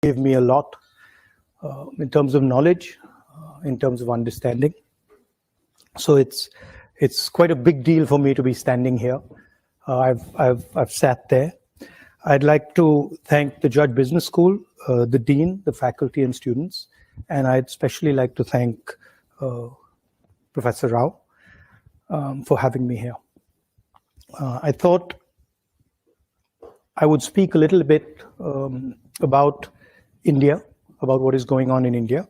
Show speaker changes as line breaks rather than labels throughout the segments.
gave me a lot in terms of knowledge, in terms of understanding. So it's quite a big deal for me to be standing here. I've sat there. I'd like to thank the Judge Business School, the Dean, the faculty and students, and I'd especially like to thank Professor Rao for having me here. I thought I would speak a little bit about India, about what is going on in India,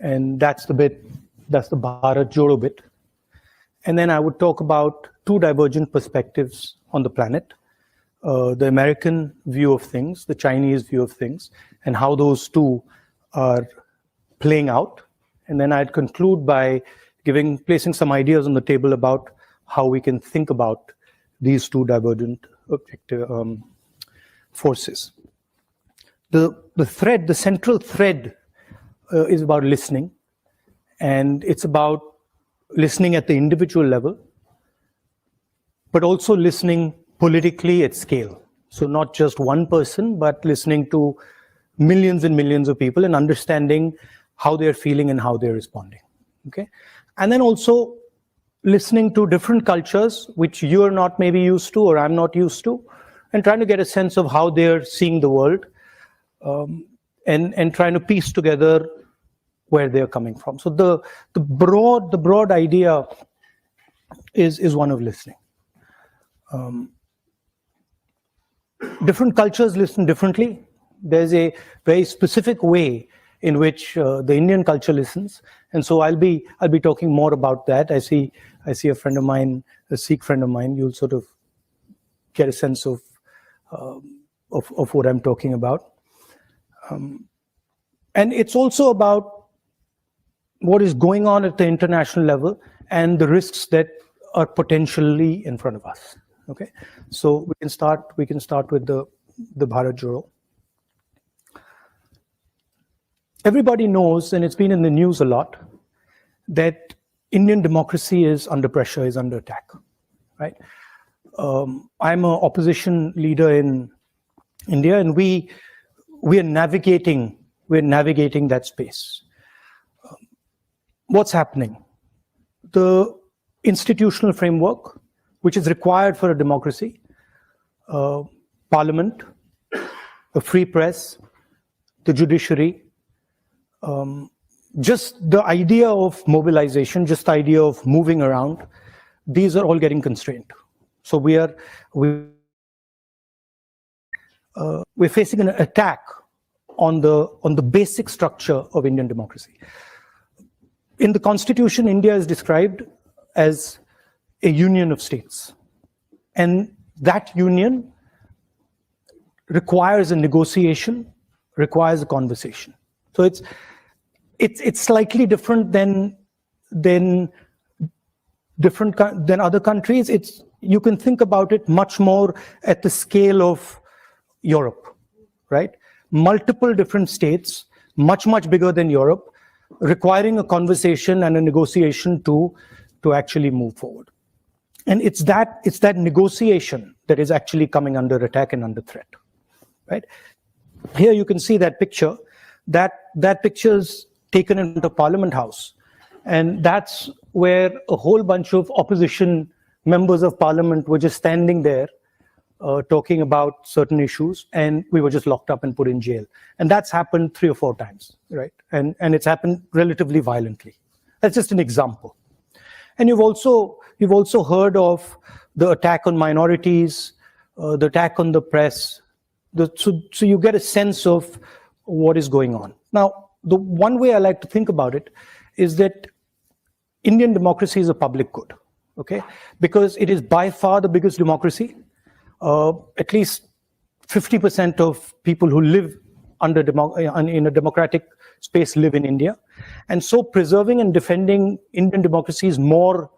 and that's the Bharat Jodo bit. And then I would talk about two divergent perspectives on the planet, the American view of things, the Chinese view of things, and how those two are playing out. And then I'd conclude by placing some ideas on the table about how we can think about these two divergent forces. The central thread is about listening, and it's about listening at the individual level, but also listening politically at scale. So not just one person, but listening to millions and millions of people and understanding how they're feeling and how they're responding. Okay, and then also listening to different cultures which you're not maybe used to or I'm not used to, and trying to get a sense of how they're seeing the world, and trying to piece together where they're coming from. So the broad idea is one of listening. Different cultures listen differently. There's a very specific way in which the Indian culture listens, and so I'll be talking more about that. I see a friend of mine, a Sikh friend of mine. You'll sort of get a sense of what I'm talking about, and it's also about what is going on at the international level and the risks that are potentially in front of us. Okay, so we can start with the Bharat Jodo. Everybody knows, and it's been in the news a lot, that Indian democracy is under pressure, is under attack, right? I'm an opposition leader in India, and we are navigating that space. What's happening? The institutional framework, which is required for a democracy, parliament, a free press, the judiciary, just the idea of mobilization, just the idea of moving around, these are all getting constrained. So we're facing an attack on the basic structure of Indian democracy. In the Constitution, India is described as a union of states, and that union requires a negotiation, requires a conversation. So it's slightly different than other countries. You can think about it much more at the scale of Europe, right? Multiple different states, much bigger than Europe, requiring a conversation and a negotiation to actually move forward. And it's that negotiation that is actually coming under attack and under threat, right? Here you can see that picture. That picture is taken in the Parliament House, and that's where a whole bunch of opposition members of Parliament were just standing there talking about certain issues, and we were just locked up and put in jail. And that's happened 3 or 4 times, right? And it's happened relatively violently. That's just an example. And you've also heard of the attack on minorities, the attack on the press. So you get a sense of what is going on. Now, the one way I like to think about it is that Indian democracy is a public good, okay? Because it is by far the biggest democracy. At least 50% of people who live in a democratic space live in India. And so preserving and defending Indian democracy is more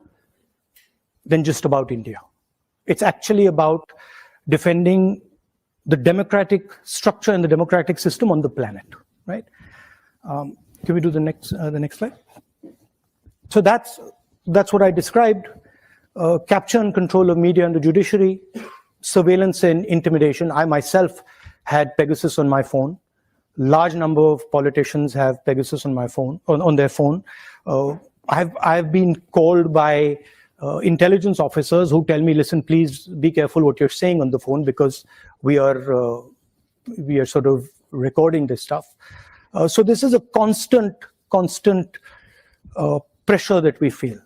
than just about India. It's actually about defending the democratic structure and the democratic system on the planet, right? Can we do the next slide? So that's what I described: capture and control of media and the judiciary, surveillance and intimidation. I myself had Pegasus on my phone. Large number of politicians have Pegasus on on their phone. I've been called by intelligence officers who tell me, listen, please be careful what you're saying on the phone, because we are sort of recording this stuff. So this is a constant pressure that we feel.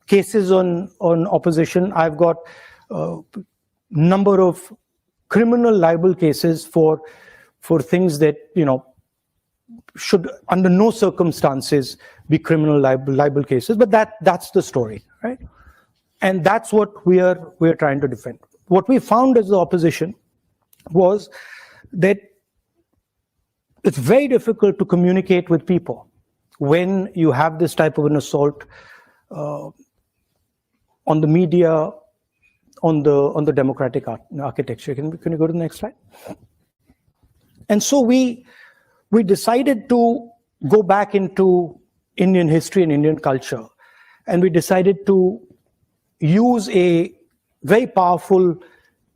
Cases on opposition. I've got number of criminal libel cases for things that, should under no circumstances be criminal libel cases. But that's the story, right? And that's what we're trying to defend. What we found as the opposition was that it's very difficult to communicate with people when you have this type of an assault on the media, on the democratic architecture. Can you go to the next slide? And so we decided to go back into Indian history and Indian culture, and we decided to use a very powerful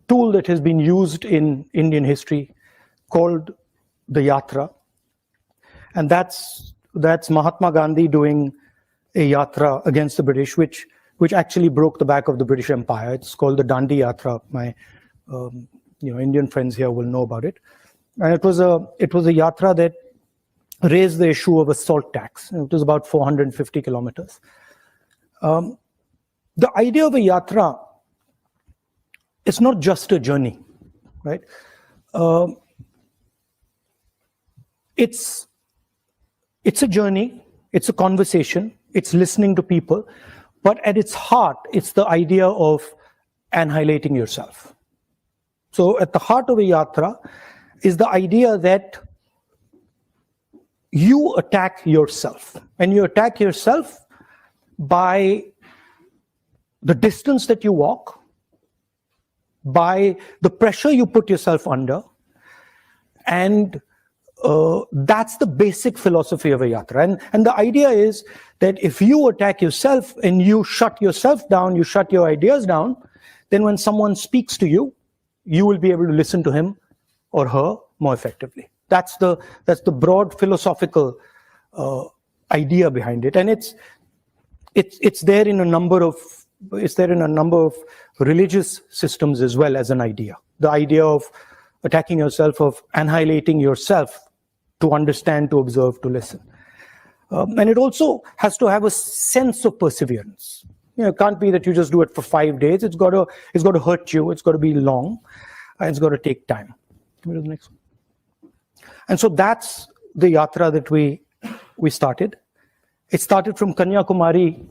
tool that has been used in Indian history called the yatra. And that's Mahatma Gandhi doing a yatra against the British, which actually broke the back of the British Empire. It's called the Dandi Yatra. My Indian friends here will know about it. And it was a yatra that raised the issue of a salt tax. It was about 450 kilometers. The idea of a yatra is not just a journey, right? It's a journey, it's a conversation, it's listening to people, but at its heart, it's the idea of annihilating yourself. So at the heart of a yatra is the idea that you attack yourself, and you attack yourself by the distance that you walk, by the pressure you put yourself under, and that's the basic philosophy of a yatra. And the idea is that if you attack yourself and you shut yourself down, you shut your ideas down, then when someone speaks to you, you will be able to listen to him or her more effectively. That's the broad philosophical idea behind it, and it's there in a number of religious systems as well as an idea. The idea of attacking yourself, of annihilating yourself to understand, to observe, to listen. And it also has to have a sense of perseverance. It can't be that you just do it for 5 days. It's got to hurt you. It's got to be long. And it's got to take time. Can we do the next one? And so that's the yatra that we started. It started from Kanyakumari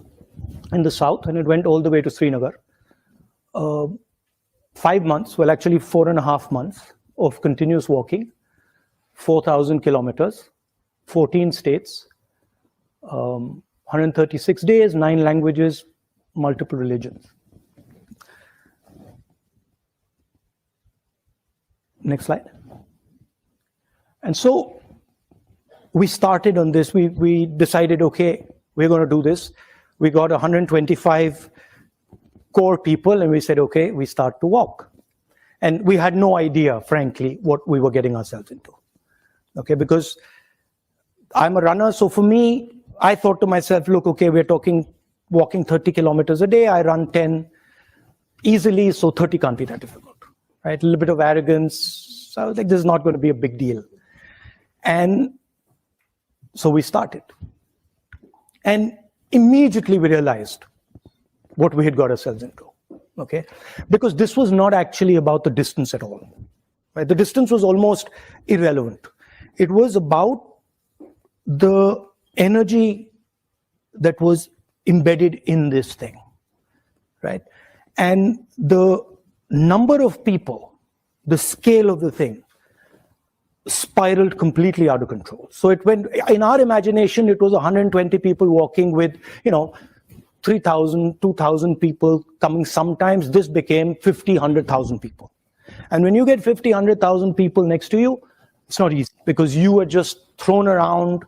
in the south, and it went all the way to Srinagar. 5 months, well, actually 4.5 months of continuous walking, 4,000 kilometers, 14 states, 136 days, 9 languages, multiple religions. Next slide. And so we started on this. We decided, okay, we're going to do this. We got 125 core people, and we said, okay, we start to walk. And we had no idea, frankly, what we were getting ourselves into. Okay, because I'm a runner, so for me, I thought to myself, look, okay, we're walking 30 kilometers a day. I run 10 easily, so 30 can't be that difficult, right? A little bit of arrogance. So I was like, this is not going to be a big deal. And so we started. And immediately we realized what we had got ourselves into, okay? Because this was not actually about the distance at all, right? The distance was almost irrelevant. It was about the energy that was embedded in this thing, right? And the number of people, the scale of the thing, spiraled completely out of control. So it went, in our imagination, it was 120 people walking with, 3,000, 2,000 people coming. Sometimes this became 50, 100,000 people. And when you get 50, 100,000 people next to you, it's not easy, because you are just thrown around,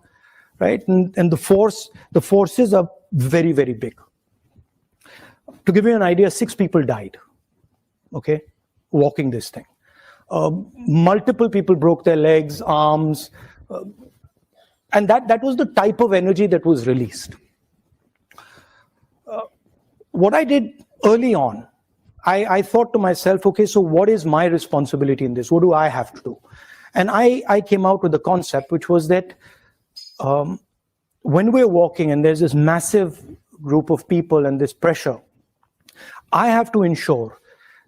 right? And the forces are very, very big. To give you an idea, 6 people died, okay, walking this thing. Multiple people broke their legs, arms, and that was the type of energy that was released. What I did early on, I thought to myself, okay, so what is my responsibility in this? What do I have to do? And I came out with the concept, which was that when we're walking and there's this massive group of people and this pressure, I have to ensure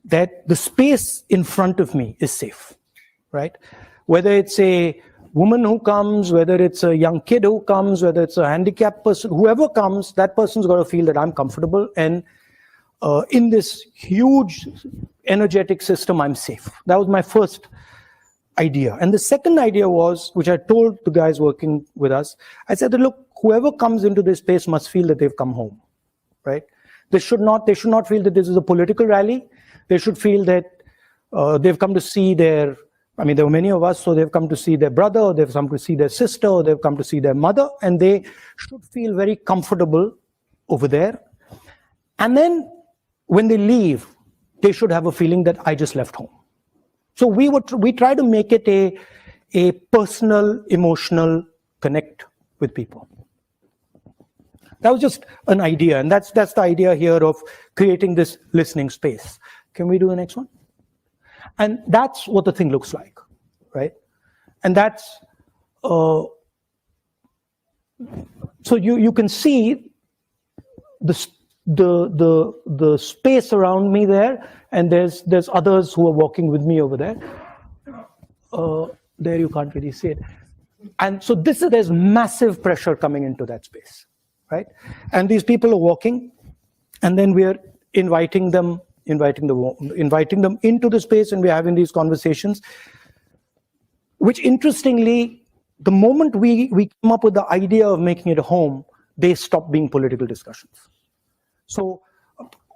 that the space in front of me is safe, right? Whether it's a woman who comes, whether it's a young kid who comes, whether it's a handicapped person, whoever comes, that person's got to feel that I'm comfortable, and in this huge energetic system, I'm safe. That was my first idea. And the second idea was, which I told the guys working with us, I said that, look, whoever comes into this space must feel that they've come home, right? They should not feel that this is a political rally. They should feel that they've come to see their, I mean, there were many of us, so they've come to see their brother, or they've come to see their sister, or they've come to see their mother, and they should feel very comfortable over there. And then when they leave, they should have a feeling that I just left home. So we try to make it a personal, emotional connect with people. That was just an idea, and that's the idea here of creating this listening space. Can we do the next one? And that's what the thing looks like, right? And that's so you can see the space around me there, and there's others who are walking with me over there. There you can't really see it, and so there's massive pressure coming into that space, right? And these people are walking, and then we're inviting them into the space, and we're having these conversations, which interestingly, the moment we come up with the idea of making it a home, they stop being political discussions. So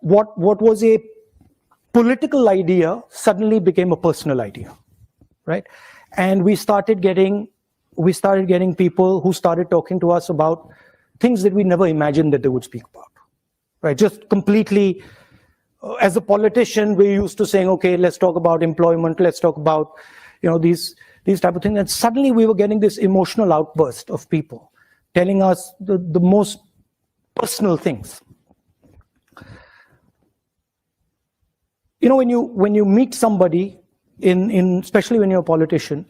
what was a political idea suddenly became a personal idea, right? And we started getting people who started talking to us about things that we never imagined that they would speak about, right? Just completely, as a politician, we're used to saying, okay, let's talk about employment, let's talk about, these type of things. And suddenly we were getting this emotional outburst of people telling us the most personal things. When you meet somebody, especially when you're a politician,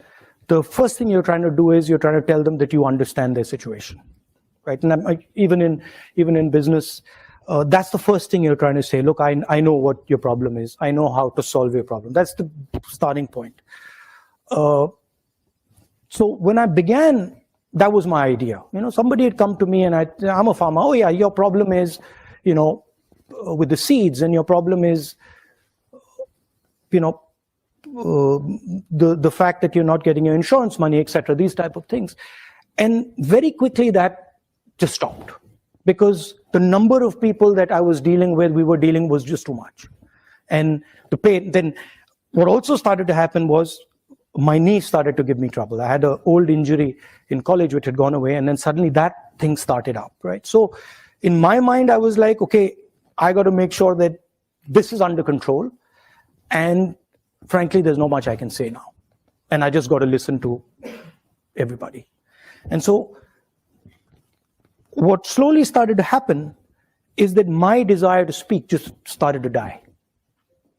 the first thing you're trying to do is you're trying to tell them that you understand their situation, right? And even in business, that's the first thing you're trying to say. Look, I know what your problem is. I know how to solve your problem. That's the starting point. So when I began, that was my idea. Somebody had come to me, and I'm a farmer. Oh yeah, your problem is, with the seeds, and your problem is, the fact that you're not getting your insurance money, etc. These type of things, and very quickly that just stopped, because the number of people that I was dealing with, was just too much, and the pain. Then what also started to happen was my knee started to give me trouble. I had an old injury in college which had gone away, and then suddenly that thing started up, right? So in my mind, I was like, okay, I got to make sure that this is under control. And frankly, there's not much I can say now. And I just got to listen to everybody. And so what slowly started to happen is that my desire to speak just started to die,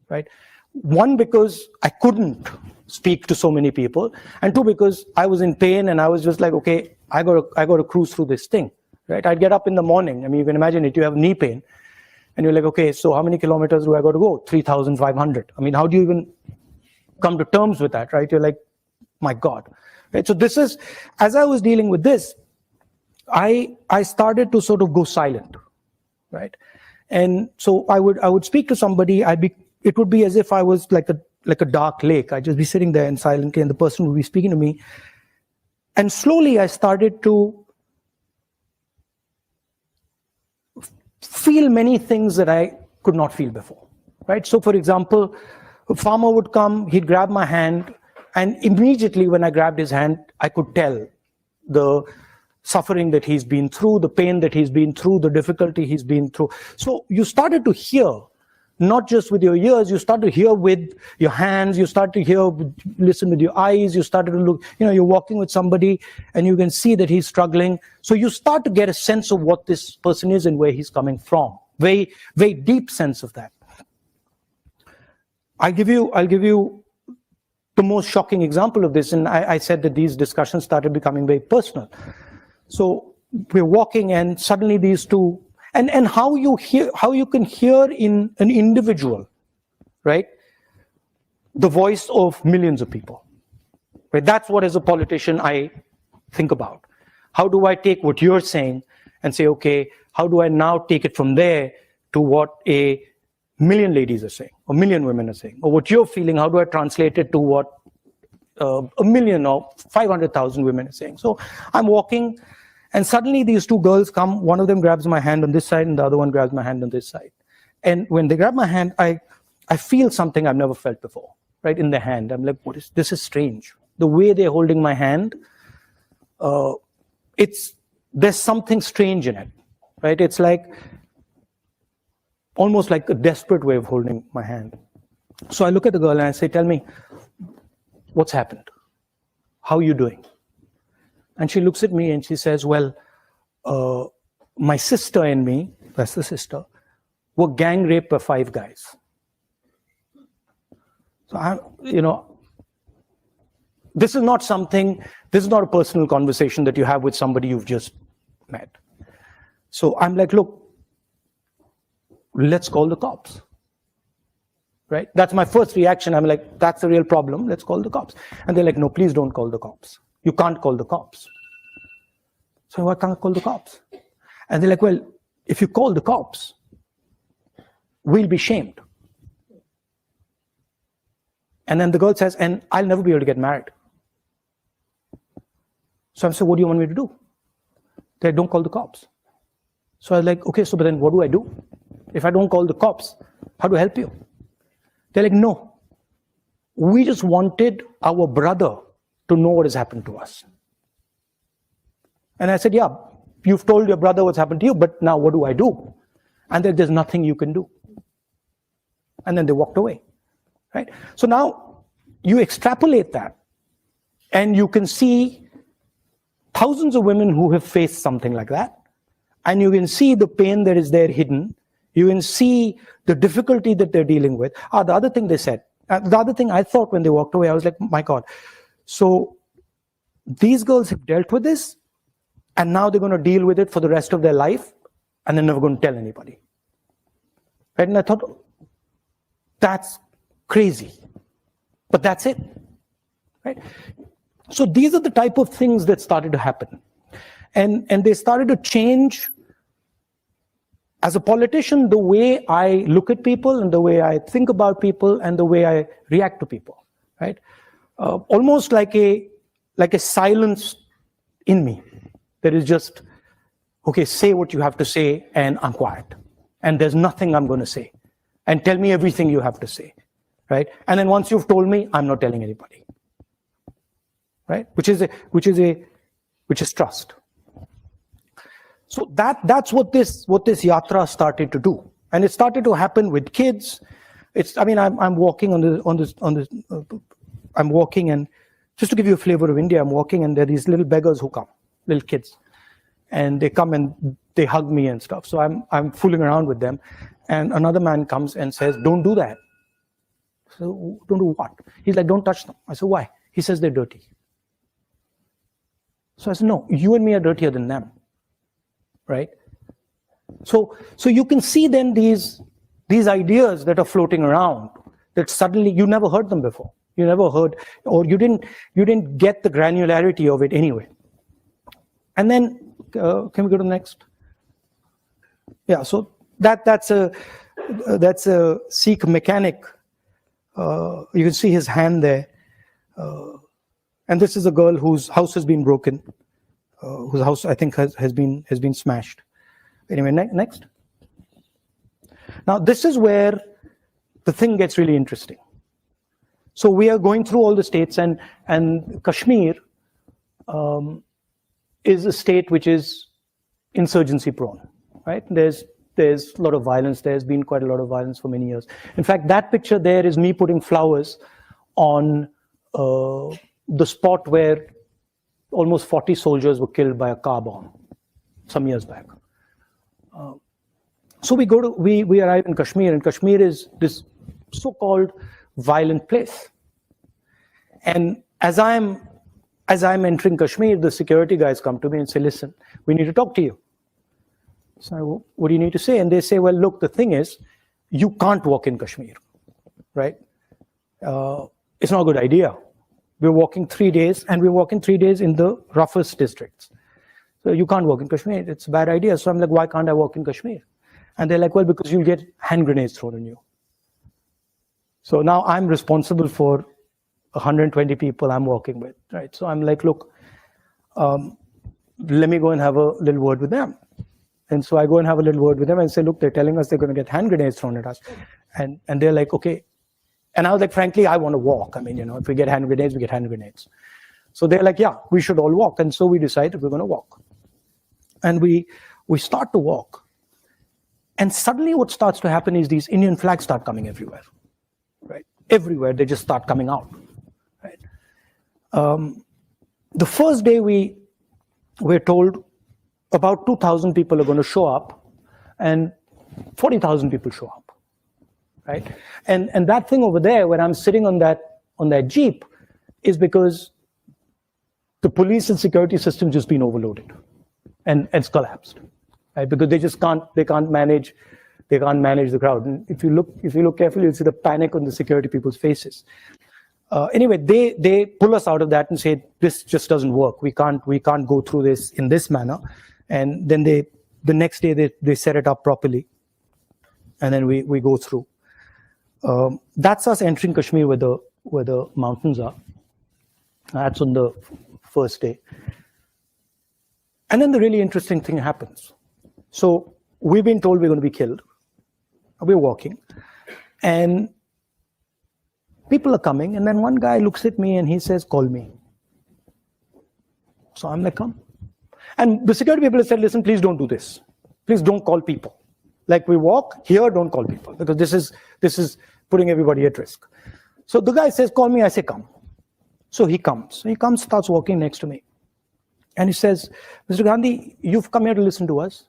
right? One, because I couldn't speak to so many people, and two, because I was in pain, and I was just like, okay, I got to cruise through this thing, right? I'd get up in the morning. I mean, you can imagine it. You have knee pain, and you're like, okay, so how many kilometers do I got to go? 3,500. I mean, how do you even come to terms with that, right? You're like, my God, right? So this is, as I was dealing with this, I started to sort of go silent, right? And so I would speak to somebody. It would be as if I was like a dark lake. I'd just be sitting there and silently, and the person would be speaking to me. And slowly I started to feel many things that I could not feel before, right? So for example, a farmer would come, he'd grab my hand, and immediately when I grabbed his hand, I could tell the suffering that he's been through, the pain that he's been through, the difficulty he's been through. So you started to hear not just with your ears, you start to hear with your hands, you start to hear, listen with your eyes, you start to look, you're walking with somebody and you can see that he's struggling. So you start to get a sense of what this person is and where he's coming from. Very, very deep sense of that. I'll give you the most shocking example of this, and I said that these discussions started becoming very personal. So we're walking and suddenly these two, and how you can hear in an individual, right, the voice of millions of people, right? That's what, as a politician, I think about. How do I take what you're saying and say, okay, how do I now take it from there to what a million ladies are saying, or million women are saying, or what you're feeling, how do I translate it to what a million or 500,000 women are saying? So I'm walking, and suddenly these two girls come, one of them grabs my hand on this side, and the other one grabs my hand on this side. And when they grab my hand, I feel something I've never felt before, right, in their hand. I'm like, this is strange. The way they're holding my hand, there's something strange in it, right? It's like, almost like a desperate way of holding my hand. So I look at the girl and I say, tell me, what's happened? How are you doing? And she looks at me and she says, well, my sister and me, that's the sister, were gang raped by 5 guys. So this is not a personal conversation that you have with somebody you've just met. So I'm like, look, let's call the cops, right? That's my first reaction. I'm like, that's a real problem. Let's call the cops. And they're like, no, please don't call the cops. You can't call the cops. So why can't I call the cops? And they're like, well, if you call the cops, we'll be shamed. And then the girl says, and I'll never be able to get married. So I'm saying, what do you want me to do? They don't call the cops. So I was like, okay, so but then what do I do? If I don't call the cops, how do I help you? They're like, no, we just wanted our brother to know what has happened to us. And I said, yeah, you've told your brother what's happened to you, but now what do I do? And there's nothing you can do. And then they walked away, right? So now you extrapolate that and you can see thousands of women who have faced something like that, and you can see the pain that is there hidden. You can see the difficulty that they're dealing with. The other thing they said, the other thing I thought when they walked away, I was like, my God, so these girls have dealt with this, and now they're going to deal with it for the rest of their life, and they're never going to tell anybody. Right? And I thought, that's crazy. But that's it. Right? So these are the type of things that started to happen. And they started to change, as a politician, the way I look at people and the way I think about people and the way I react to people, right? Almost like a silence in me that is just, okay, say what you have to say and I'm quiet. And there's nothing I'm going to say. And tell me everything you have to say, right? And then once you've told me, I'm not telling anybody, right? Which is trust. So that's what this yatra started to do, and it started to happen with kids. I'm walking I'm walking, and just to give you a flavor of India, I'm walking, and there are these little beggars who come, little kids, and they come and they hug me and stuff. So I'm fooling around with them, and another man comes and says, "Don't do that." So don't do what? He's like, "Don't touch them." I said, "Why?" He says, "They're dirty." So I said, "No, you and me are dirtier than them." Right? So you can see then these ideas that are floating around that suddenly you never heard them before. You never heard, or you didn't get the granularity of it anyway. And then can we go to the next? Yeah. So that's a Sikh mechanic. You can see his hand there, and this is a girl whose house has been broken. Whose house I think has been smashed. Anyway, next. Now this is where the thing gets really interesting. So we are going through all the states, and Kashmir is a state which is insurgency prone, right? There's there's a lot of violence. There's been quite a lot of violence for many years. In fact, that picture there is me putting flowers on the spot where almost 40 soldiers were killed by a car bomb some years back. So we arrive in Kashmir, and Kashmir is this so-called violent place. And as I'm entering Kashmir, the security guys come to me and say, listen, we need to talk to you. So what do you need to say? And they say, well, look, the thing is, you can't walk in Kashmir, right? It's not a good idea. We're walking 3 days, and we're walking 3 days in the roughest districts. So you can't walk in Kashmir. It's a bad idea. So I'm like, why can't I walk in Kashmir? And they're like, well, because you'll get hand grenades thrown on you. So now I'm responsible for 120 people I'm working with, right? So I'm like, look, let me go and have a little word with them. And so I go and have a little word with them and say, look, they're telling us they're going to get hand grenades thrown at us. And they're like, okay. And I was like, frankly, I want to walk. I mean, you know, if we get hand grenades, we get hand grenades. So they're like, yeah, we should all walk. And so we decided we're going to walk. And we start to walk. And suddenly what starts to happen is these Indian flags start coming everywhere, right? Everywhere, they just start coming out, right? The first day we're told about 2,000 people are going to show up, and 40,000 people show up, right? And that thing over there, where I'm sitting on that Jeep, is because the police and security system just been overloaded, and it's collapsed, right? Because they can't manage the crowd. And if you look carefully, you'll see the panic on the security people's faces. Anyway, they pull us out of that and say, this just doesn't work. We can't go through this in this manner. And then the next day they set it up properly, and then we go through. That's us entering Kashmir where the mountains are. That's on the first day. And then the really interesting thing happens. So we've been told we're going to be killed. We're walking, and people are coming, and then one guy looks at me and he says, call me. So I'm like, come. And the security people have said, listen, please don't do this. Please don't call people. Like, we walk here, don't call people, because this is putting everybody at risk. So the guy says, call me. I say, come. So he comes. He comes, starts walking next to me. And he says, Mr. Gandhi, you've come here to listen to us.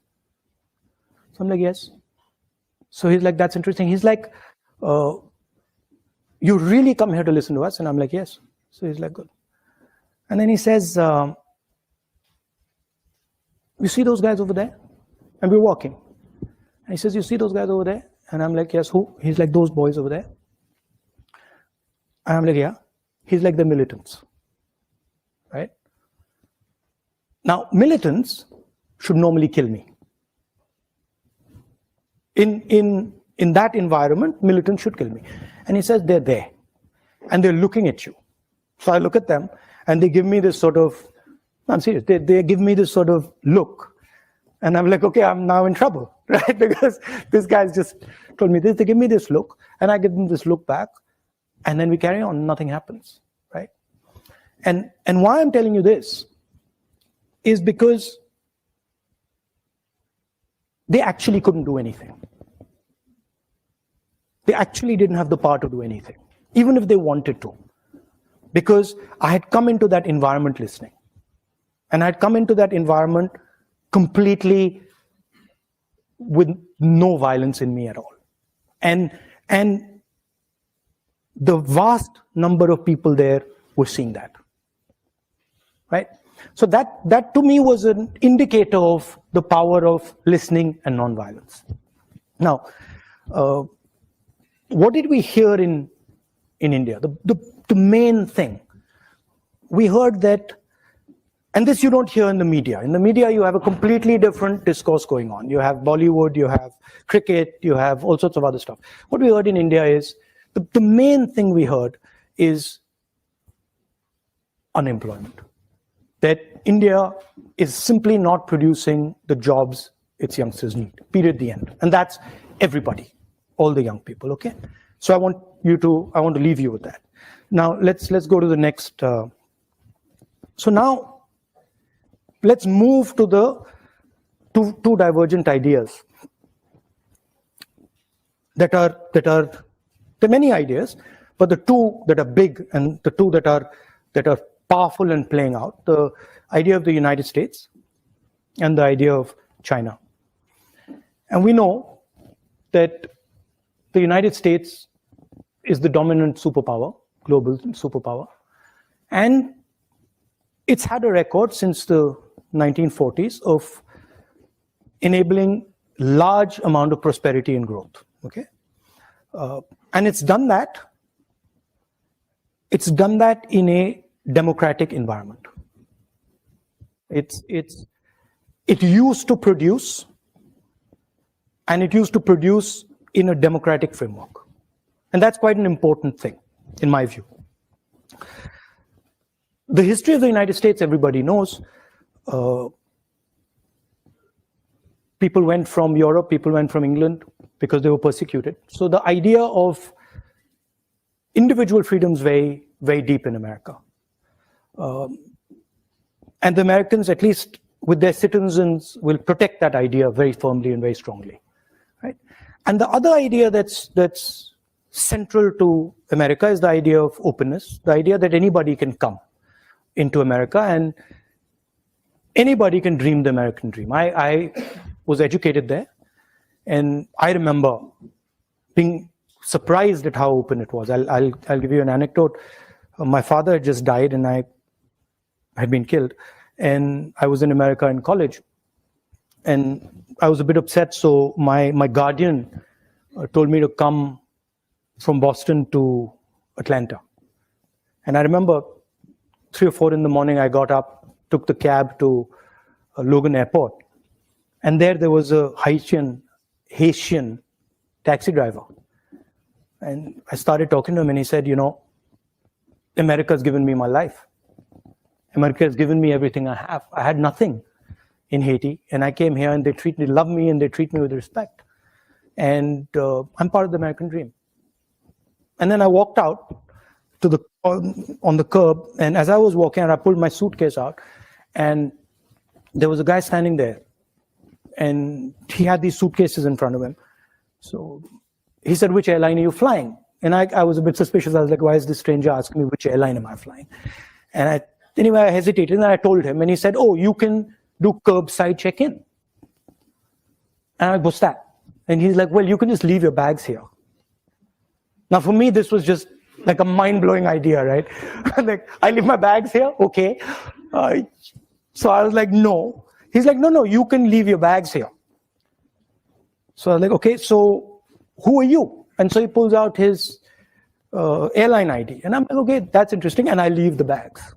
So I'm like, yes. So he's like, that's interesting. He's like, you really come here to listen to us? And I'm like, yes. So he's like, good. And then he says, you see those guys over there? And we're walking. And he says, you see those guys over there? And I'm like, yes, who? He's like, those boys over there. And I'm like, yeah. He's like, the militants, right? Now, militants should normally kill me. In that environment, militants should kill me. And he says, they're there. And they're looking at you. So I look at them, and they give me this sort of, I'm serious, they give me this sort of look. And I'm like, okay, I'm now in trouble, right? Because this guy's just told me this. They give me this look, and I give them this look back. And then we carry on, nothing happens, right? And why I'm telling you this is because they actually couldn't do anything. They actually didn't have the power to do anything, even if they wanted to. Because I had come into that environment listening. And I had come into that environment completely with no violence in me at all. And the vast number of people there were seeing that, right? So that to me was an indicator of the power of listening and non-violence. Now, what did we hear in India? The main thing, we heard that, and this you don't hear in the media. In the media, you have a completely different discourse going on. You have Bollywood, you have cricket, you have all sorts of other stuff. What we heard in India is, the main thing we heard is unemployment. That India is simply not producing the jobs its youngsters need, period, the end. And that's everybody, all the young people, okay? So I want to leave you with that. Now, let's go to the next. So now, let's move to the two divergent ideas. there are many ideas, but the two that are big and the two that are powerful and playing out, the idea of the United States and the idea of China. And we know that the United States is the dominant superpower, global superpower, and it's had a record since the 1940s of enabling large amount of prosperity and growth. Okay, and it's done that in a democratic environment. It used to produce, and it used to produce in a democratic framework, and that's quite an important thing in my view. The history of the United States, everybody knows. People went from Europe, people went from England because they were persecuted. So the idea of individual freedom is very, very deep in America. And the Americans, at least with their citizens, will protect that idea very firmly and very strongly. Right? And the other idea that's central to America is the idea of openness, the idea that anybody can come into America and anybody can dream the American dream. I was educated there, and I remember being surprised at how open it was. I'll give you an anecdote. My father had just died, and I had been killed, and I was in America in college, and I was a bit upset. So my guardian told me to come from Boston to Atlanta, and I remember 3 or 4 in the morning. I got up, took the cab to Logan Airport, and there was a Haitian taxi driver. And I started talking to him, and he said, you know, America's given me my life. America has given me everything I have. I had nothing in Haiti, and I came here, and they love me, and they treat me with respect. And I'm part of the American dream. And then I walked out to on the curb, and as I was walking out, I pulled my suitcase out, and there was a guy standing there, and he had these suitcases in front of him. So he said, which airline are you flying? And I was a bit suspicious. I was like, why is this stranger asking me which airline am I flying? And anyway, I hesitated, and I told him, and he said, oh, you can do curbside check-in. And I was like, what's that? And he's like, well, you can just leave your bags here. Now, for me, this was just like a mind-blowing idea, right? Like, I leave my bags here? Okay. So I was like, no. He's like, no, you can leave your bags here. So I was like, okay, so who are you? And so he pulls out his airline ID. And I'm like, okay, that's interesting. And I leave the bags.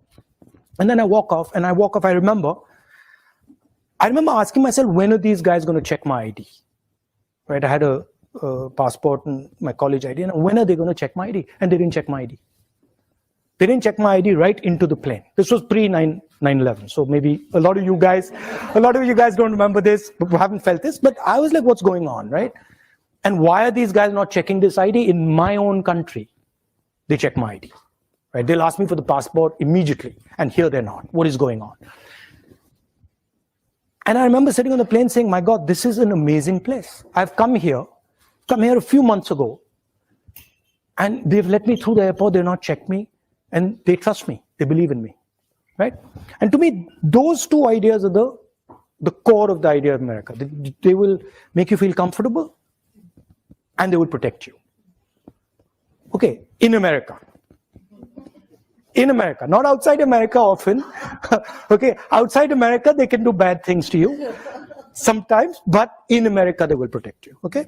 And then I walk off. I remember asking myself, when are these guys going to check my ID? Right? I had a passport and my college ID. And when are they going to check my ID? And they didn't check my ID. They didn't check my ID right into the plane. This was pre-9/11. So maybe a lot of you guys don't remember this, but haven't felt this. But I was like, what's going on, right? And why are these guys not checking this ID? In my own country, they check my ID, right? They'll ask me for the passport immediately, and here they're not. What is going on? And I remember sitting on the plane saying, my God, this is an amazing place. I've come here a few months ago, and they've let me through the airport. They've not checked me, and they trust me. They believe in me, right? And to me, those two ideas are the core of the idea of America. They will make you feel comfortable, and they will protect you. Okay, in America, not outside America often. Okay, outside America, they can do bad things to you sometimes, but in America, they will protect you. Okay,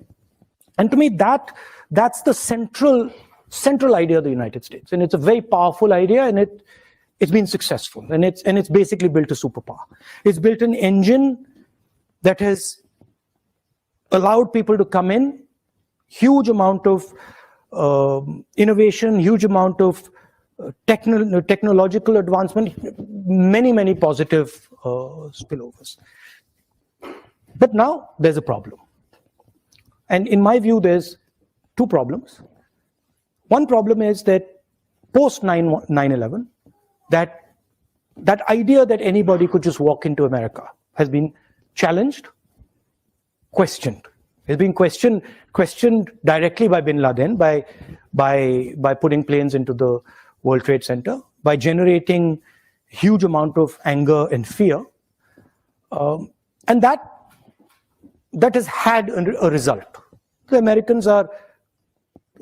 and to me, that's the central idea of the United States, and it's a very powerful idea, and it's been successful, and it's basically built a superpower. It's built an engine that has allowed people to come in, huge amount of innovation, huge amount of technological advancement, many positive spillovers. But now there's a problem. And in my view, there's two problems. One problem is that post 9/11, that idea that anybody could just walk into America has been challenged, questioned. It's being questioned directly by bin Laden by putting planes into the World Trade Center, by generating huge amount of anger and fear, and that has had a result. The Americans are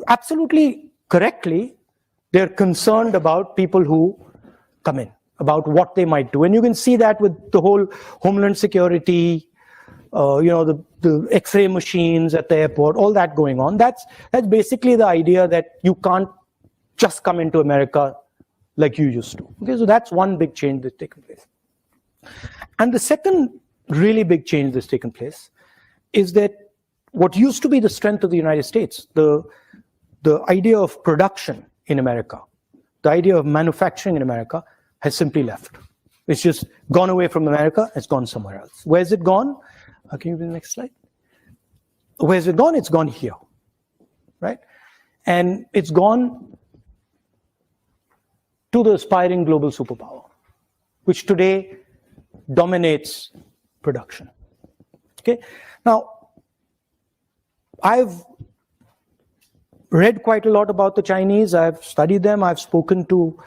absolutely correctly, they're concerned about people who come in, about what they might do. And you can see that with the whole Homeland Security, the X-ray machines at the airport, all that going on. That's basically the idea that you can't just come into America like you used to. Okay, so that's one big change that's taken place. And the second really big change that's taken place is that what used to be the strength of the United States, the idea of production in America, the idea of manufacturing in America, has simply left. It's just gone away from America, it's gone somewhere else. Where's it gone? Can you do the next slide? Where's it gone? It's gone here, right? And it's gone to the aspiring global superpower, which today dominates production. Okay? Now, I've read quite a lot about the Chinese. I've studied them. I've spoken to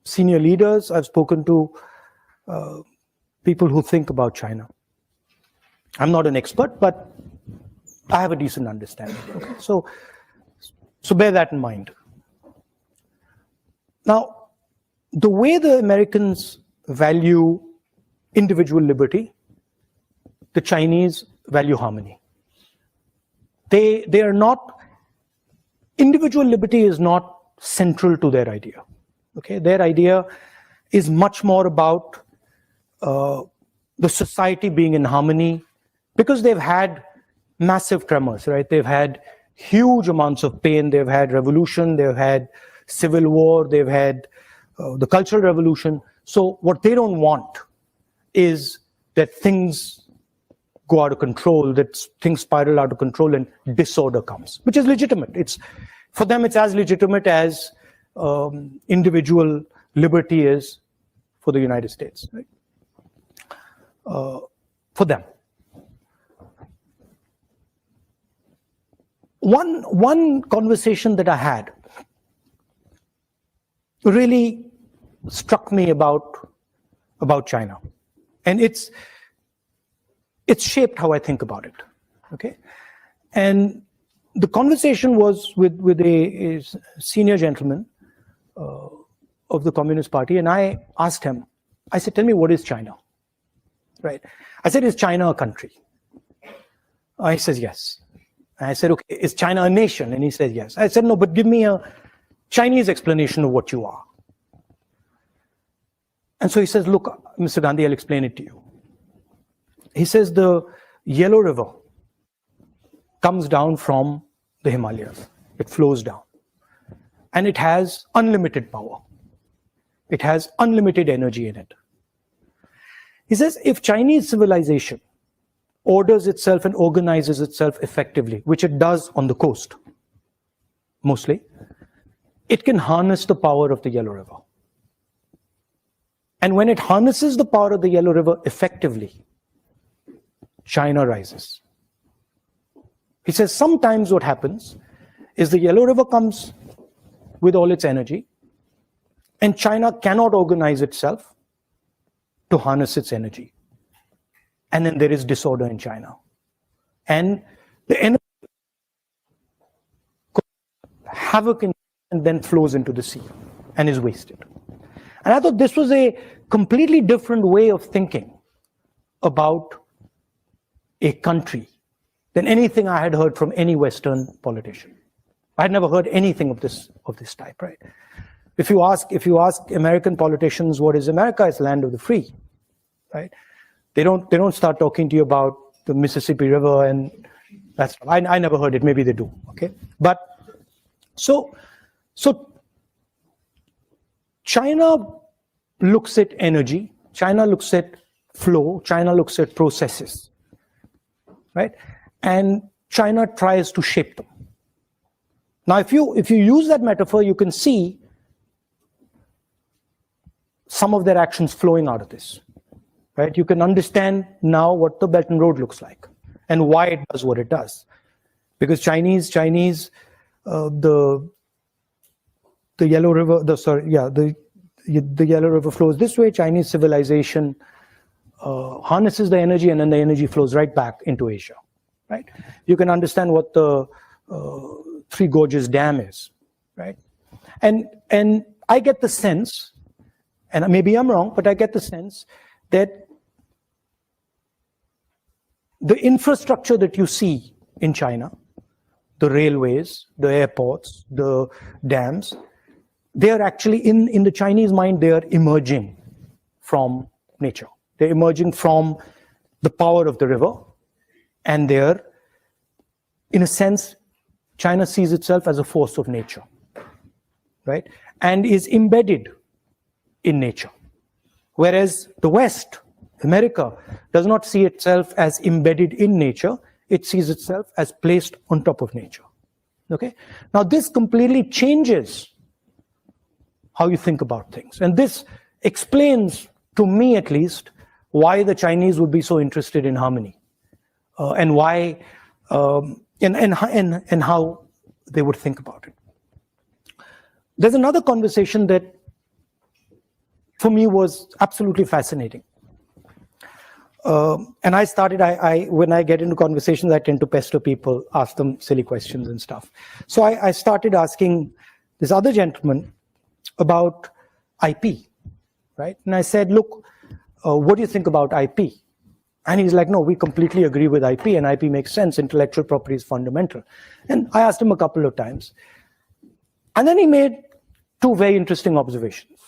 senior leaders. I've spoken to people who think about China. I'm not an expert, but I have a decent understanding. Okay? So bear that in mind. Now, the way the Americans value individual liberty, the Chinese value harmony. They are not, individual liberty is not central to their idea. Okay, their idea is much more about the society being in harmony, because they've had massive tremors, right? They've had huge amounts of pain. They've had revolution. They've had civil war. They've had the Cultural Revolution. So what they don't want is that things go out of control, that things spiral out of control and disorder comes, which is legitimate. It's, for them, it's as legitimate as individual liberty is for the United States, right? For them. One conversation that I had really struck me about China, and it's shaped how I think about it. Okay, and the conversation was with a senior gentleman of the Communist Party, and I asked him, I said, tell me, what is China? Right? I said, is China a country? He says, yes. And I said, okay, is China a nation? And he said, yes. I said, no, but give me a Chinese explanation of what you are. And so he says, look, Mr. Gandhi, I'll explain it to you. He says the Yellow River comes down from the Himalayas. It flows down. And it has unlimited power. It has unlimited energy in it. He says, if Chinese civilization orders itself and organizes itself effectively, which it does on the coast, mostly, it can harness the power of the Yellow River. And when it harnesses the power of the Yellow River effectively, China rises. He says sometimes what happens is the Yellow River comes with all its energy, and China cannot organize itself to harness its energy. And then there is disorder in China. And the energy havoc in, and then flows into the sea and is wasted. And I thought this was a completely different way of thinking about a country than anything I had heard from any Western politician. I had never heard anything of this type, right? If you ask American politicians, what is America? It's land of the free, right? They don't start talking to you about the Mississippi River, and that's, I never heard it. Maybe they do. Okay, but so China looks at energy. China looks at flow. China looks at processes, right? And China tries to shape them. Now, if you use that metaphor, you can see some of their actions flowing out of this. right? You can understand now what the Belt and Road looks like and why it does what it does. Because Chinese, the Yellow River, the Yellow River flows this way. Chinese civilization harnesses the energy, and then the energy flows right back into Asia, right? You can understand what the Three Gorges Dam is, right? And I get the sense, and maybe I'm wrong, but I get the sense that the infrastructure that you see in China, the railways, the airports, the dams, they are actually, in the Chinese mind, they are emerging from nature. They're emerging from the power of the river, and they're, in a sense, China sees itself as a force of nature, right? And is embedded in nature. Whereas the West, America, does not see itself as embedded in nature. It sees itself as placed on top of nature. Okay? Now this completely changes how you think about things. And this explains, to me at least, why the Chinese would be so interested in harmony, and why, and how they would think about it. There's another conversation that, for me, was absolutely fascinating. And I started, when I get into conversations, I tend to pester people, ask them silly questions and stuff. So I started asking this other gentleman about IP, right? And I said, look, what do you think about IP? And he's like, no, we completely agree with IP, and IP makes sense. Intellectual property is fundamental. And I asked him a couple of times. And then he made two very interesting observations.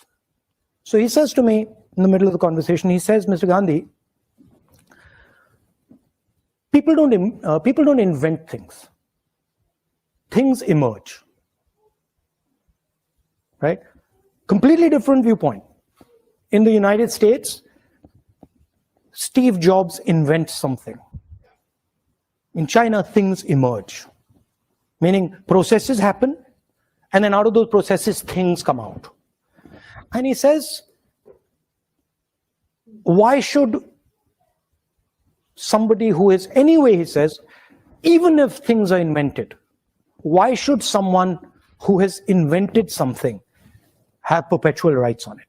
So he says to me, in the middle of the conversation, he says, Mr. Gandhi, people don't invent things. Things emerge, right? Completely different viewpoint. In the United States, Steve Jobs invents something. In China, things emerge, meaning processes happen, and then out of those processes, things come out. And he says, why should somebody who is, anyway, he says, even if things are invented, why should someone who has invented something have perpetual rights on it?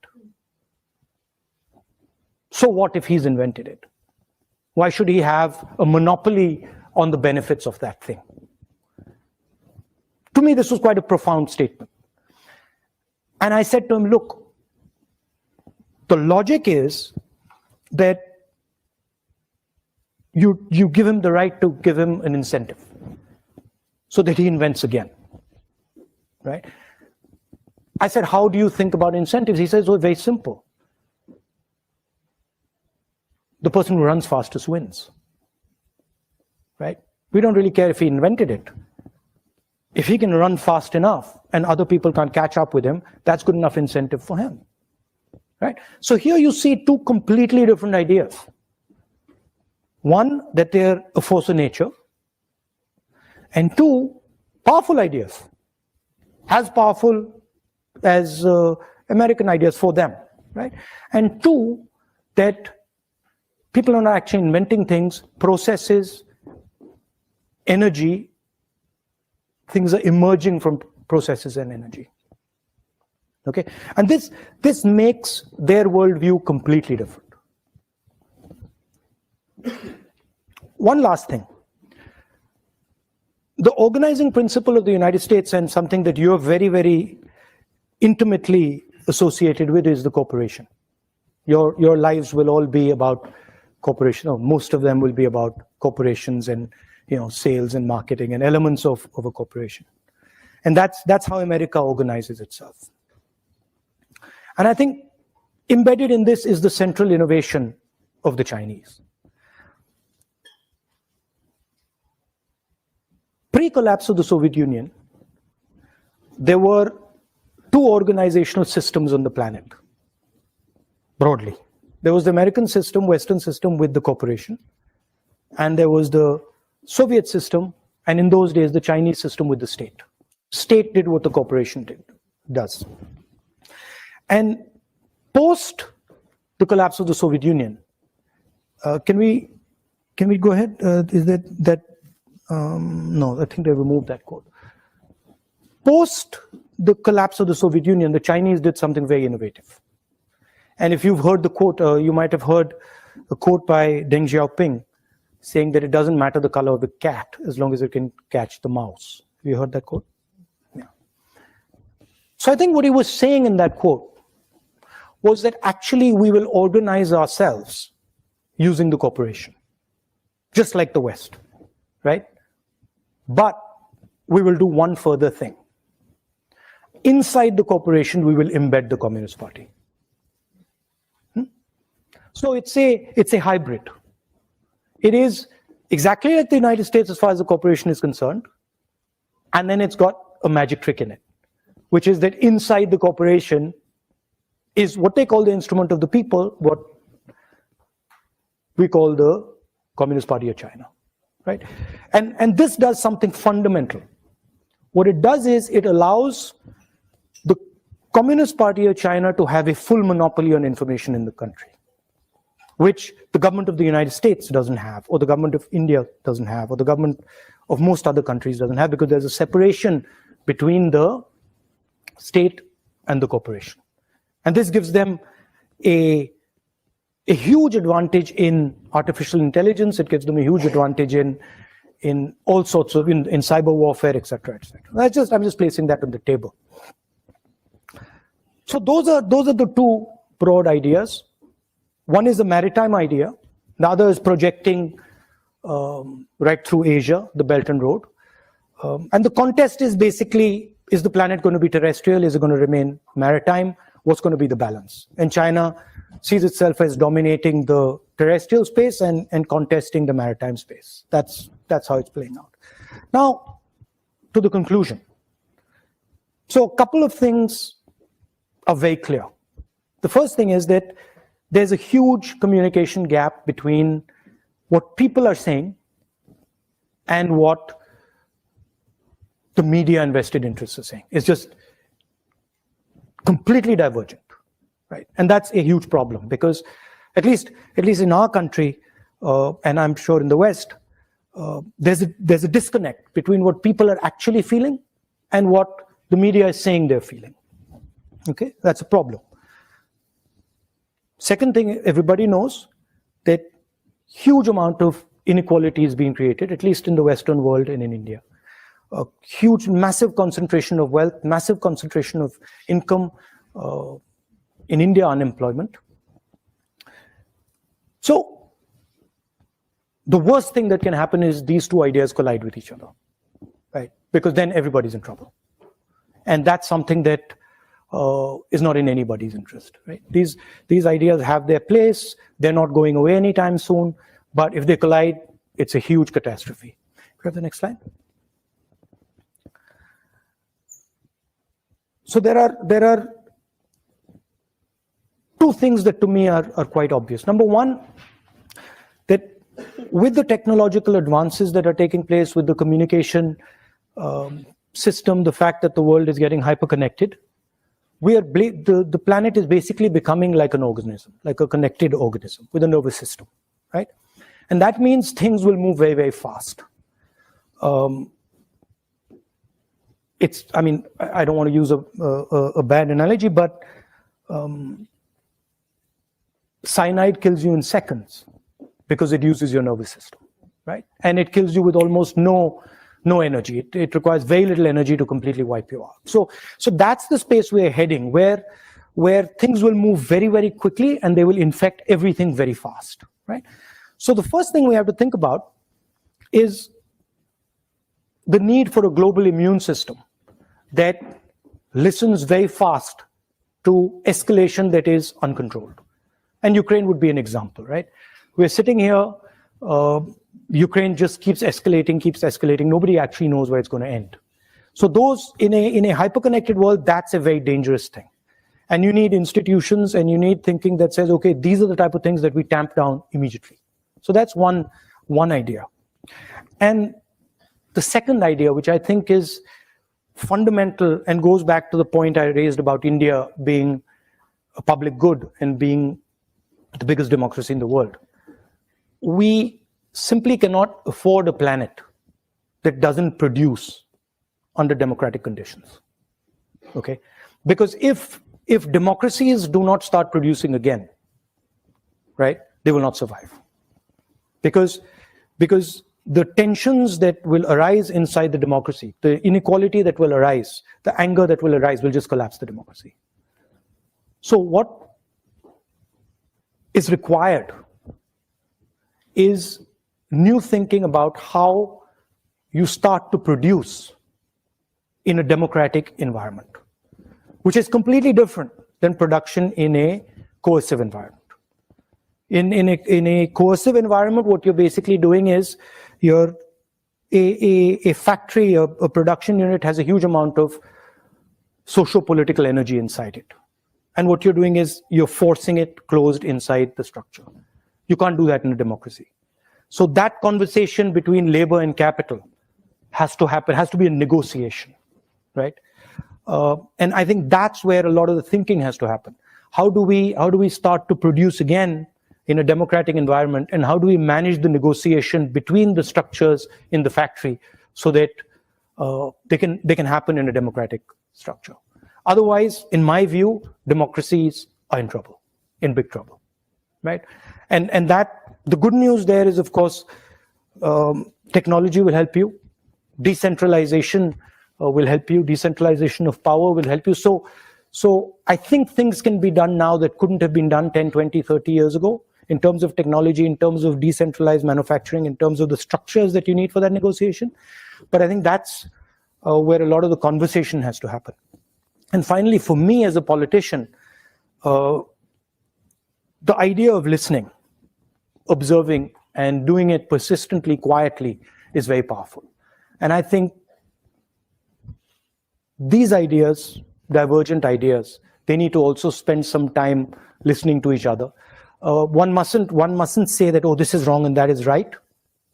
So what if he's invented it? Why should he have a monopoly on the benefits of that thing? To me, this was quite a profound statement. And I said to him, look, the logic is that you give him the right to give him an incentive so that he invents again, right? I said, how do you think about incentives? He says, well, very simple. The person who runs fastest wins, right? We don't really care if he invented it. If he can run fast enough and other people can't catch up with him, that's good enough incentive for him, right? So here you see two completely different ideas. One, that they're a force of nature, and two, powerful ideas, as powerful as American ideas for them, right? And two, that people are not actually inventing things, processes, energy, things are emerging from processes and energy. Okay, and this makes their worldview completely different. One last thing. The organizing principle of the United States, and something that you're very, very intimately associated with, is the corporation. Your lives will all be about corporation, or most of them will be about corporations and sales and marketing and elements of a corporation. And that's how America organizes itself. And I think embedded in this is the central innovation of the Chinese. Pre-collapse of the Soviet Union, there were two organizational systems on the planet, broadly. There was the American system, Western system with the corporation, and there was the Soviet system, and in those days, the Chinese system with the state. State did what the corporation does. And post the collapse of the Soviet Union, Can we go ahead? Is that no, I think they removed that quote. Post the collapse of the Soviet Union, the Chinese did something very innovative. And if you've heard the quote, you might have heard a quote by Deng Xiaoping saying that it doesn't matter the color of the cat as long as it can catch the mouse. Have you heard that quote? Yeah. So I think what he was saying in that quote was that actually we will organize ourselves using the cooperation, just like the West, right? But we will do one further thing. Inside the cooperation, we will embed the Communist Party. So it's a hybrid. It is exactly like the United States as far as the cooperation is concerned, and then it's got a magic trick in it, which is that inside the cooperation is what they call the instrument of the people, what we call the Communist Party of China, right? And this does something fundamental. What it does is it allows the Communist Party of China to have a full monopoly on information in the country, which the government of the United States doesn't have, or the government of India doesn't have, or the government of most other countries doesn't have, because there's a separation between the state and the corporation. And this gives them a huge advantage in artificial intelligence. It gives them a huge advantage in all sorts of, in cyber warfare, etc., etc. I'm just placing that on the table. So those are the two broad ideas. One is the maritime idea. The other is projecting right through Asia, the Belt and Road. And the contest is basically, is the planet going to be terrestrial? Is it going to remain maritime? What's going to be the balance? And China sees itself as dominating the terrestrial space and contesting the maritime space. That's how it's playing out. Now, to the conclusion. So a couple of things are very clear. The first thing is that there's a huge communication gap between what people are saying and what the media and vested interests are saying. It's just completely divergent, right? And that's a huge problem, because at least in our country, and I'm sure in the West, there's a disconnect between what people are actually feeling and what the media is saying they're feeling. Okay, that's a problem. Second thing, everybody knows that huge amount of inequality is being created, at least in the Western world and in India. A huge, massive concentration of wealth, massive concentration of income, in India, unemployment. So the worst thing that can happen is these two ideas collide with each other, right? Because then everybody's in trouble. And that's something that is not in anybody's interest, right? These ideas have their place. They're not going away anytime soon. But if they collide, it's a huge catastrophe. Can we have the next slide? So there are two things that to me are quite obvious. Number one, that with the technological advances that are taking place, with the communication system, the fact that the world is getting hyper-connected, the planet is basically becoming like an organism, like a connected organism with a nervous system, right? And that means things will move very, very fast. I mean, I don't want to use a bad analogy, but cyanide kills you in seconds because it uses your nervous system, right? And it kills you with almost no energy. It requires very little energy to completely wipe you out. So that's the space we're heading, where things will move very, very quickly and they will infect everything very fast, right? So the first thing we have to think about is the need for a global immune system that listens very fast to escalation that is uncontrolled. And Ukraine would be an example, right? We're sitting here, Ukraine just keeps escalating. Nobody actually knows where it's going to end. So those, in a hyper-connected world, that's a very dangerous thing. And you need institutions and you need thinking that says, okay, these are the type of things that we tamp down immediately. So that's one idea. And the second idea, which I think is fundamental and goes back to the point I raised about India being a public good and being the biggest democracy in the world, we simply cannot afford a planet that doesn't produce under democratic conditions. Okay, because if democracies do not start producing again, right, they will not survive. Because the tensions that will arise inside the democracy, the inequality that will arise, the anger that will arise will just collapse the democracy. So what is required is new thinking about how you start to produce in a democratic environment, which is completely different than production in a coercive environment. In a coercive environment, what you're basically doing is a factory, a production unit has a huge amount of socio-political energy inside it. And what you're doing is you're forcing it closed inside the structure. You can't do that in a democracy. So that conversation between labor and capital has to happen, has to be a negotiation, right? And I think that's where a lot of the thinking has to happen. How do we start to produce again in a democratic environment, and how do we manage the negotiation between the structures in the factory so that they can happen in a democratic structure? Otherwise, in my view, democracies are in trouble, in big trouble, right? And that the good news there is, of course, technology will help you, decentralization will help you, decentralization of power will help you. So I think things can be done now that couldn't have been done 10, 20, 30 years ago, in terms of technology, in terms of decentralized manufacturing, in terms of the structures that you need for that negotiation. But I think that's where a lot of the conversation has to happen. And finally, for me as a politician, the idea of listening, observing, and doing it persistently, quietly is very powerful. And I think these ideas, divergent ideas, they need to also spend some time listening to each other. One mustn't say that, oh, this is wrong and that is right.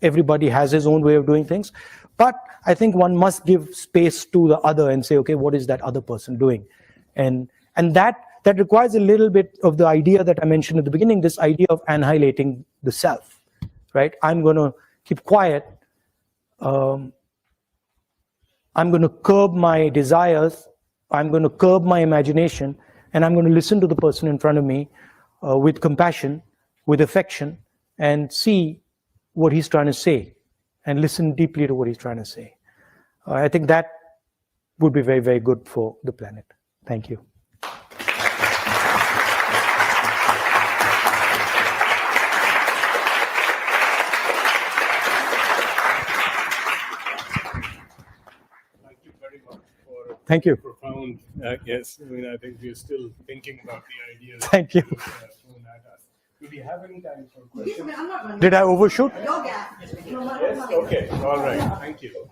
Everybody has his own way of doing things. But I think one must give space to the other and say, okay, what is that other person doing? And that requires a little bit of the idea that I mentioned at the beginning, this idea of annihilating the self, right? I'm going to keep quiet. I'm going to curb my desires. I'm going to curb my imagination, and I'm going to listen to the person in front of me with compassion, with affection, and see what he's trying to say, and listen deeply to what he's trying to say. I think that would be very, very good for the planet. Thank you. Thank you.
Profound, yes. I mean, I think we're still thinking about the ideas.
Thank you.
Thrown at us. Do we have any time for questions?
Did I overshoot?
Yes. Okay. All right. Thank you.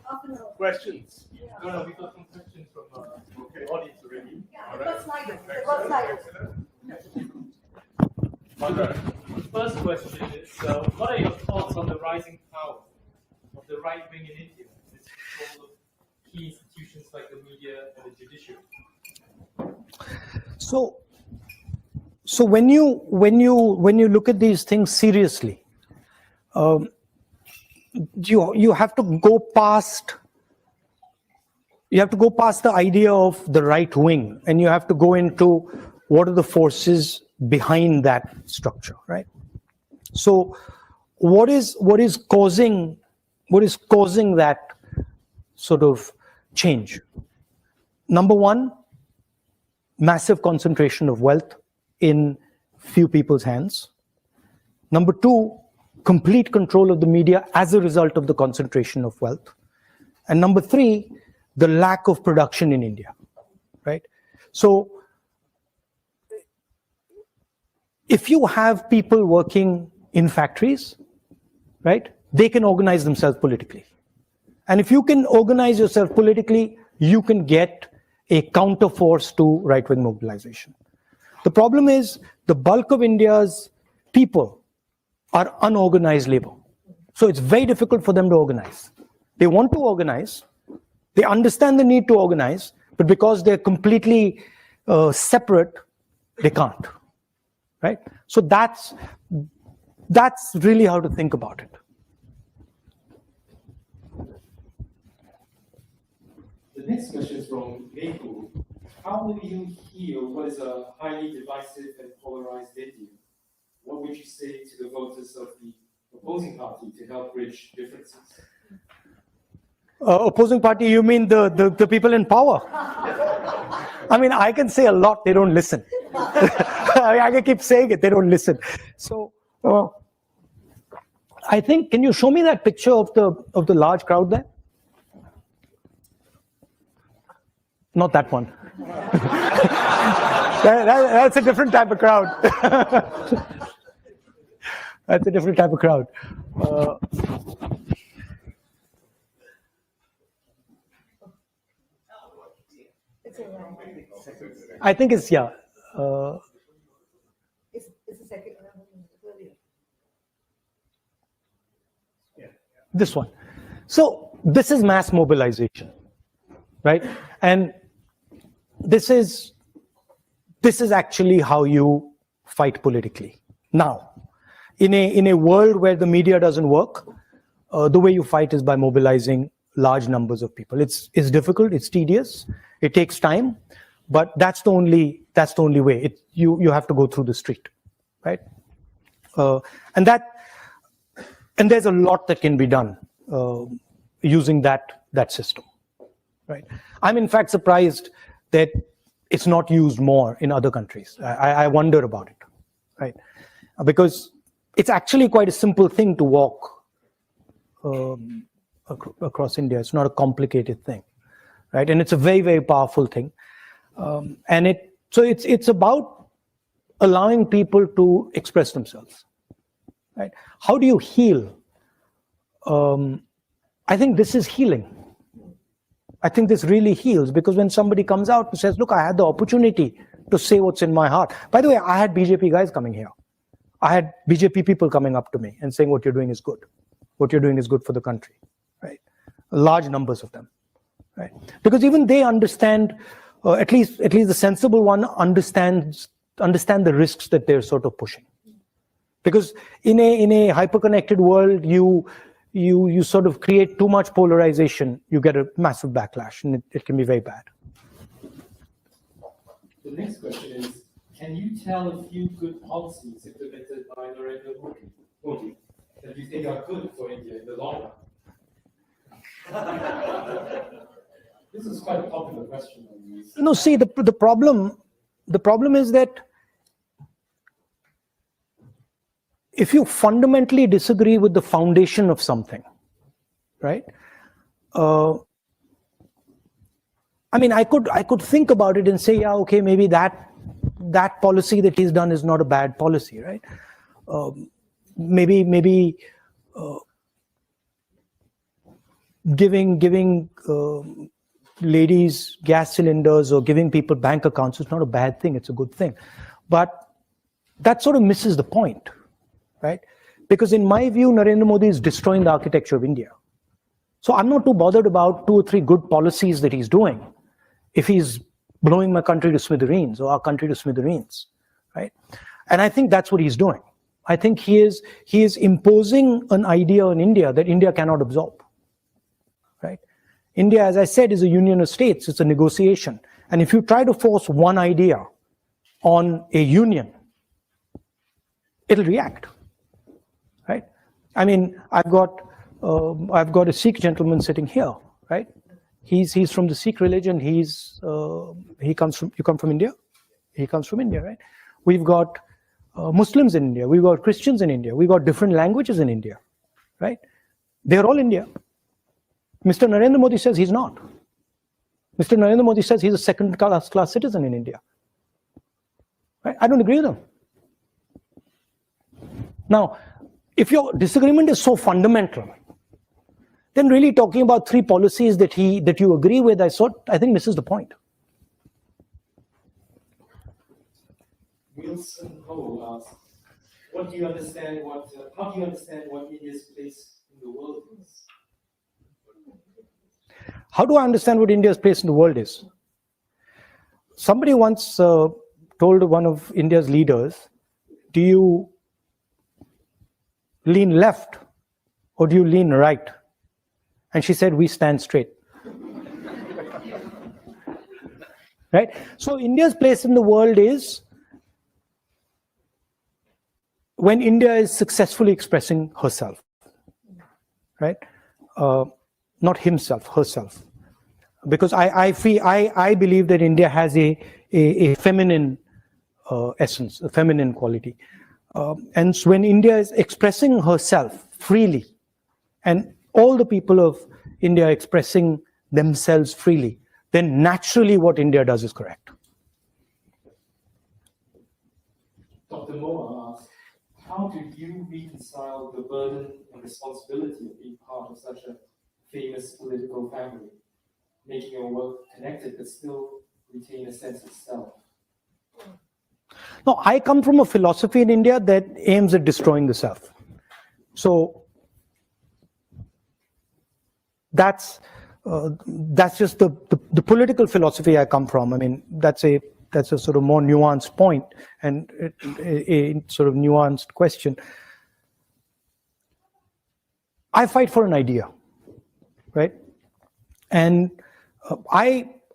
Questions?
No, we got some questions from the audience already.
All right.
All right. First question is, what are your thoughts on the rising power of the right wing in India? Its control of key institutions like the media and the judiciary.
So when you look at these things seriously, you have to go past the idea of the right wing, and you have to go into what are the forces behind that structure, right? So what is causing that sort of change? Number one, massive concentration of wealth in few people's hands. Number two, complete control of the media as a result of the concentration of wealth. And number three, the lack of production in India, right? So if you have people working in factories, right, they can organize themselves politically. And if you can organize yourself politically, you can get a counterforce to right-wing mobilization. The problem is the bulk of India's people are unorganized labor. So it's very difficult for them to organize. They want to organize, they understand the need to organize, but because they're completely separate, they can't, right? So that's that's really how to think about it.
The next question is from Meku. How will you heal what is a highly divisive and polarized India? What would you say to the voters of the opposing party to help bridge differences?
Opposing party, you mean the people in power? I mean, I can say a lot, they don't listen. I can keep saying it, they don't listen. So, I think, can you show me that picture of the large crowd there? Not that one. That's a different type of crowd. That's a different type of crowd. I think it's, yeah.
It's a second.
This one. So this is mass mobilization, right? And this is actually how you fight politically. Now, in a world where the media doesn't work, the way you fight is by mobilizing large numbers of people. It's difficult, it's tedious, it takes time, but that's the only way. You have to go through the street, right? And there's a lot that can be done using that system, right? I'm in fact surprised that it's not used more in other countries. I wonder about it, right? Because it's actually quite a simple thing to walk across India. It's not a complicated thing, right? And it's a very, very powerful thing. And it's about allowing people to express themselves, right? How do you heal? I think this is healing. I think this really heals, because when somebody comes out and says, look, I had the opportunity to say what's in my heart. By the way, I had BJP guys coming here. I had BJP people coming up to me and saying what you're doing is good. What you're doing is good for the country, right? Large numbers of them, right? Because even they understand, at least the sensible one understand the risks that they're sort of pushing. Because in a hyper-connected world, you sort of create too much polarization, you get a massive backlash, and it can be very bad.
The next question is, can you tell a few good policies implemented by Narendra Modi that you think are good for India in the long run? This is quite a popular question.
No, see, the problem is that if you fundamentally disagree with the foundation of something, right? I mean, I could think about it and say, yeah, okay, maybe that policy that he's done is not a bad policy, right? Maybe giving ladies gas cylinders or giving people bank accounts is not a bad thing, it's a good thing. But that sort of misses the point, right? Because in my view, Narendra Modi is destroying the architecture of India. So I'm not too bothered about 2 or 3 good policies that he's doing if he's blowing my country to smithereens or our country to smithereens, right? And I think that's what he's doing. I think he is imposing an idea on India that India cannot absorb, right? India, as I said, is a union of states. It's a negotiation. And if you try to force one idea on a union, it'll react, right? I mean, I've got a Sikh gentleman sitting here, right? He's from the Sikh religion. You come from India? He comes from India, right? We've got Muslims in India. We've got Christians in India. We've got different languages in India, right? They're all India. Mr. Narendra Modi says he's not. Mr. Narendra Modi says he's a second-class citizen in India. Right? I don't agree with him. Now, if your disagreement is so fundamental, then really talking about 3 policies that you agree with, I think misses the point.
Wilson Ho asks, how do you understand what India's place in the world is?
How do I understand what India's place in the world is? Somebody once told one of India's leaders, do lean left or do you lean right? And she said, we stand straight. Right? So India's place in the world is when India is successfully expressing herself, right? Not himself, herself. Because I believe that India has a feminine essence, a feminine quality. And so when India is expressing herself freely, and all the people of India are expressing themselves freely, then naturally what India does is correct.
Dr. Moa asks, how do you reconcile the burden and responsibility of being part of such a famous political family, making your work connected but still retain a sense of self?
No, I come from a philosophy in India that aims at destroying the self. So that's just the political philosophy I come from. I mean, that's a sort of more nuanced point and a sort of nuanced question. I fight for an idea, right? And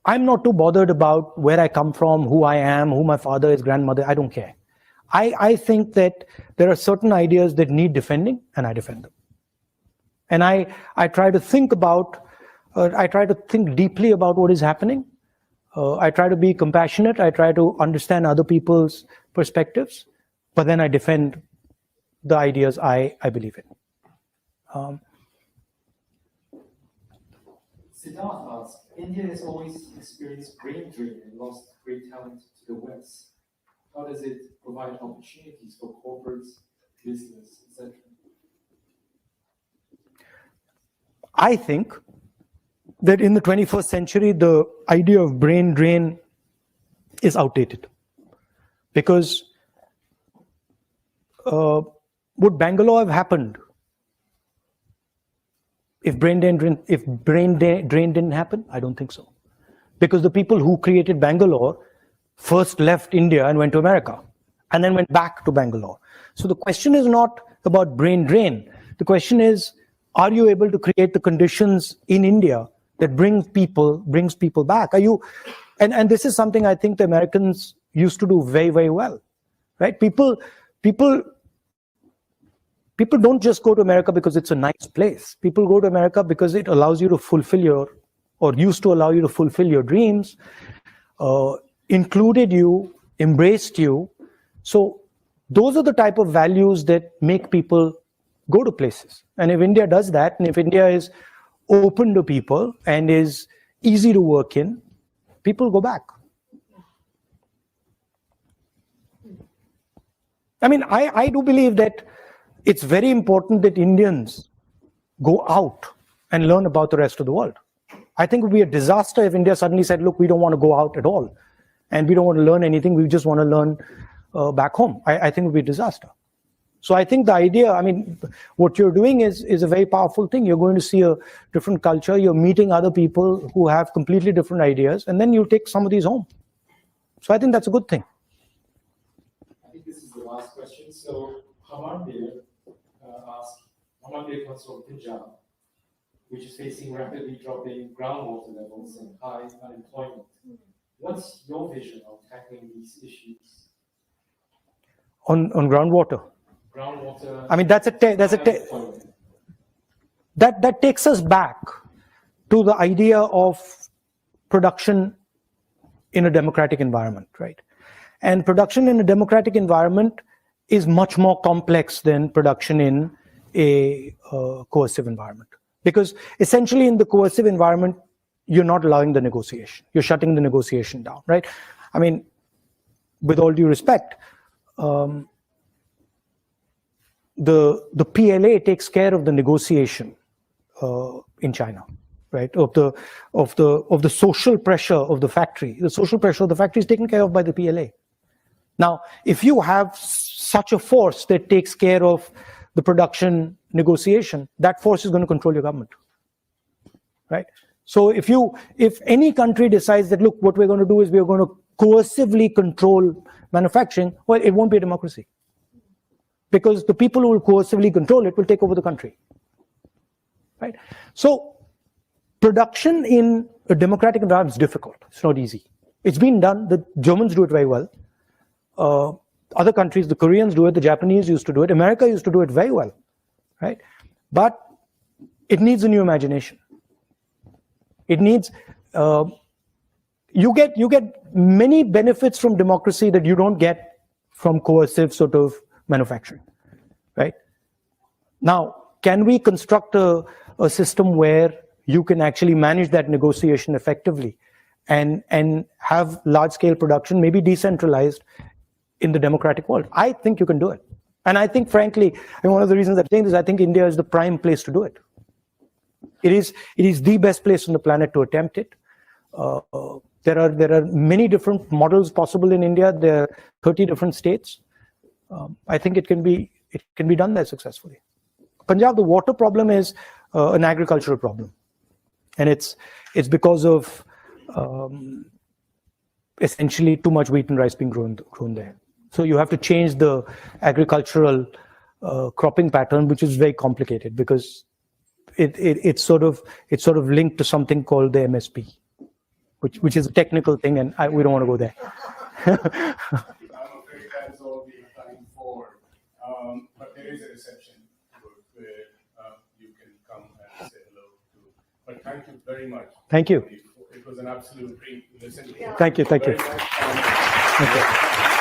I'm not too bothered about where I come from, who I am, who my father is, grandmother. I don't care. I think that there are certain ideas that need defending, and I defend them. And I try to think about, I try to think deeply about what is happening. I try to be compassionate. I try to understand other people's perspectives, but then I defend the ideas I believe in.
Siddharth asks, India has always experienced brain drain and lost great talent to the West. How does it provide opportunities for corporates, business, etc.?
I think that in the 21st century, the idea of brain drain is outdated. Because would Bangalore have happened if brain drain didn't happen? I don't think so. Because the people who created Bangalore first left India and went to America, and then went back to Bangalore. So the question is not about brain drain. The question is, are you able to create the conditions in India that brings people back? Are you, and this is something I think the Americans used to do very, very well, right? People don't just go to America because it's a nice place. People go to America because it allows you to fulfill your, or used to allow you to fulfill your dreams, included you, embraced you. So those are the type of values that make people go to places. And if India does that, and if India is open to people and is easy to work in, people go back. I mean, I do believe that it's very important that Indians go out and learn about the rest of the world. I think it would be a disaster if India suddenly said, look, we don't want to go out at all, and we don't want to learn anything, we just want to learn back home. I think it would be a disaster. So I think the idea, I mean, what you're doing is a very powerful thing. You're going to see a different culture, you're meeting other people who have completely different ideas, and then you take some of these home. So I think that's a good thing.
I think this is the last question. So Hamandir asks, Hamandir comes from Punjab, which is facing rapidly dropping groundwater levels and high unemployment. What's your vision of tackling these issues?
On groundwater.
Groundwater.
I mean, that takes us back to the idea of production in a democratic environment, right? And production in a democratic environment is much more complex than production in a coercive environment. Because essentially in the coercive environment, you're not allowing the negotiation. You're shutting the negotiation down, right? I mean, with all due respect, the PLA takes care of the negotiation in China, right? Of the social pressure of the factory. The social pressure of the factory is taken care of by the PLA. Now, if you have such a force that takes care of the production negotiation, that force is going to control your government, right? So if any country decides that, look, what we're going to do is we're going to coercively control manufacturing, well, it won't be a democracy. because the people who will coercively control it will take over the country, right? So production in a democratic environment is difficult. It's not easy. It's been done. The Germans do it very well. Other countries, the Koreans do it, the Japanese used to do it, America used to do it very well, right? But it needs a new imagination. It needs, you get many benefits from democracy that you don't get from coercive sort of manufacturing, right? Now, can we construct a system where you can actually manage that negotiation effectively and have large-scale production, maybe decentralized, in the democratic world? I think you can do it. And I think, frankly, and one of the reasons I'm saying this, I think India is the prime place to do it. It is the best place on the planet to attempt it. There are many different models possible in India. There are 30 different states. I think it can be done there successfully. Punjab, the water problem is an agricultural problem, and it's because of essentially too much wheat and rice being grown there. So you have to change the agricultural cropping pattern, which is very complicated because it's sort of linked to something called the MSP, which is a technical thing, and we don't want to go there.
I'm afraid that's all we have time for. But there is a reception where you can come and say hello to. But thank you very much.
Thank you.
It was an absolute dream to listen to you.
Thank you.
Very much.
Thank you.